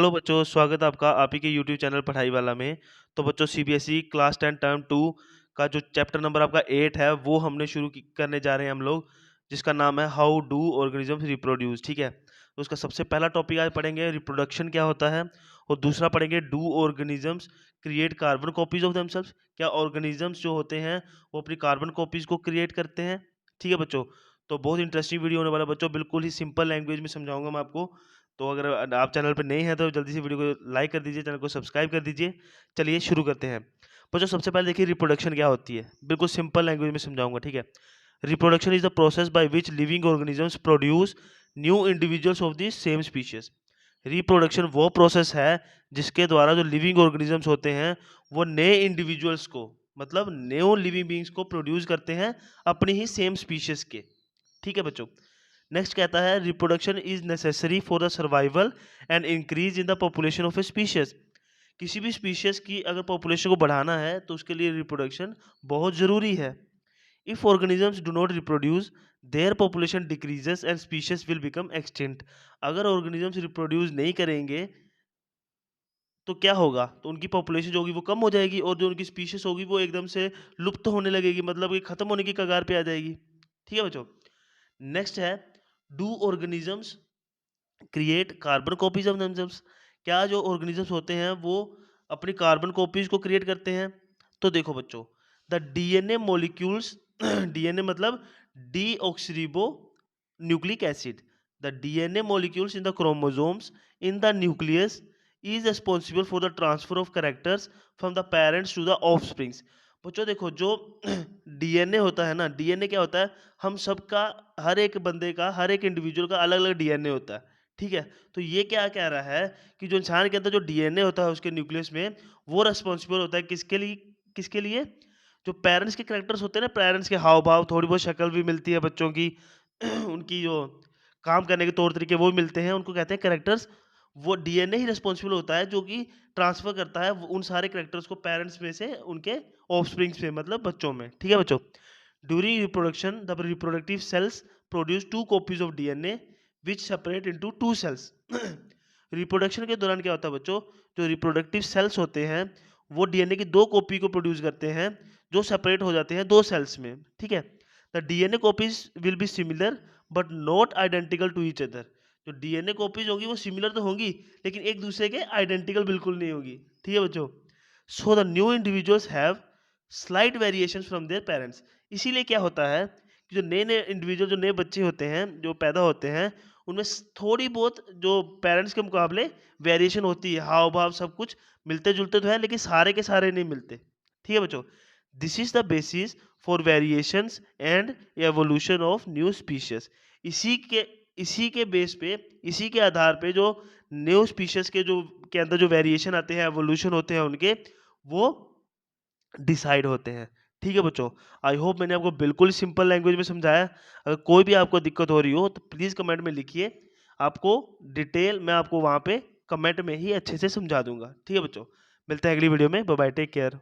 Hello बच्चों, स्वागत है आपका आप ही के यूट्यूब चैनल पढ़ाई वाला में। तो बच्चों सीबीएसई क्लास 10 टर्म 2 का जो चैप्टर नंबर आपका 8 है वो हमने करने जा रहे हैं हम लोग, जिसका नाम है हाउ डू ऑर्गेनिजम्स रिप्रोड्यूस। ठीक है, तो उसका सबसे पहला टॉपिक आज पढ़ेंगे रिप्रोडक्शन क्या होता है, और दूसरा पढ़ेंगे do organisms create carbon copies of themselves. क्या ऑर्गेनिजम्स जो होते हैं वो अपनी कार्बन कॉपीज को क्रिएट करते हैं। ठीक है बच्चों, तो बहुत इंटरेस्टिंग वीडियो होने वाला है बच्चों, बिल्कुल ही सिंपल लैंग्वेज में समझाऊंगा मैं आपको। तो अगर आप चैनल पर नए हैं तो जल्दी से वीडियो को लाइक कर दीजिए, चैनल को सब्सक्राइब कर दीजिए। चलिए शुरू करते हैं। बच्चों सबसे पहले देखिए रिप्रोडक्शन क्या होती है, बिल्कुल सिंपल लैंग्वेज में समझाऊंगा। ठीक है, reproduction is the process by which living organisms produce new individuals of the same species. Reproduction वो प्रोसेस है जिसके द्वारा जो लिविंग ऑर्गेनिजम्स होते हैं वो नए इंडिविजुअल्स को, मतलब न्यू लिविंग बींग्स को प्रोड्यूस करते हैं अपनी ही सेम स्पीशीज के। ठीक है बच्चों, नेक्स्ट कहता है reproduction is necessary for the survival and increase in the population of A species. किसी भी स्पीशीज की अगर पॉपुलेशन को बढ़ाना है तो उसके लिए रिप्रोडक्शन बहुत जरूरी है। If organisms do not reproduce their population decreases and species will become extinct. अगर ऑर्गेनिजम्स रिप्रोड्यूस नहीं करेंगे तो क्या होगा, तो उनकी पॉपुलेशन जो होगी वो कम हो जाएगी और जो उनकी स्पीशीज होगी वो एकदम से लुप्त होने लगेगी, मतलब कि खत्म होने की कगार पे आ जाएगी। ठीक है बच्चों, नेक्स्ट है do organisms create carbon copies of themselves. क्या जो ऑर्गेनिजम्स होते हैं वो अपनी कार्बन कॉपीज को क्रिएट करते हैं। तो देखो बच्चों, द डीएनए मॉलिक्यूल्स डीएनए मतलब deoxyribonucleic acid, the DNA molecules in the chromosomes in the nucleus is responsible for the transfer of characters from the parents to the offsprings. बच्चों देखो, जो डीएनए होता है ना, डीएनए क्या होता है, हम सबका, हर एक बंदे का, हर एक इंडिविजुअल का अलग अलग डीएनए होता है। ठीक है, तो ये क्या कह रहा है कि जो इंसान के अंदर जो डीएनए होता है उसके न्यूक्लियस में, वो रिस्पॉन्सिबल होता है किसके लिए जो पेरेंट्स के कैरेक्टर्स होते हैं ना, पेरेंट्स के हाव भाव, थोड़ी बहुत शक्ल भी मिलती है बच्चों की उनकी जो काम करने के तौर तरीके वो भी मिलते हैं, उनको कहते हैं कैरेक्टर्स। वो डीएनए ही रिस्पॉन्सिबल होता है जो कि ट्रांसफर करता है उन सारे कैरेक्टर्स को पेरेंट्स में से उनके ऑफस्प्रिंग्स में, मतलब बच्चों में। ठीक है बच्चों, during reproduction the reproductive cells produce two copies of DNA which separate into two cells. Reproduction के दौरान क्या होता है बच्चों, जो रिप्रोडक्टिव सेल्स होते हैं वो डीएनए की दो कॉपी को प्रोड्यूस करते हैं जो सेपरेट हो जाते हैं दो सेल्स में। ठीक है, the DNA copies will be similar but not identical to each other. जो डीएनए कॉपीज होगी वो सिमिलर तो होंगी लेकिन एक दूसरे के आइडेंटिकल बिल्कुल नहीं होगी। ठीक है बच्चों, so the new individuals have slight variations from their parents. इसीलिए क्या होता है कि जो नए नए इंडिविजुअल, जो नए बच्चे होते हैं जो पैदा होते हैं, उनमें थोड़ी बहुत जो पेरेंट्स के मुकाबले वेरिएशन होती है, हाव भाव सब कुछ मिलते जुलते तो है लेकिन सारे के सारे नहीं मिलते। ठीक है बच्चों, this is the basis for variations and evolution of new species. इसी के बेस पे, इसी के आधार पे जो न्यू स्पीशीज के अंदर जो वेरिएशन आते हैं, एवोल्यूशन होते हैं उनके, वो डिसाइड होते हैं। ठीक है बच्चों, आई होप मैंने आपको बिल्कुल सिंपल लैंग्वेज में समझाया। अगर कोई भी आपको दिक्कत हो रही हो तो प्लीज़ कमेंट में लिखिए, आपको डिटेल मैं आपको वहाँ पे कमेंट में ही अच्छे से समझा दूंगा। ठीक है बच्चों, मिलते हैं अगली वीडियो में। Bye bye, take care.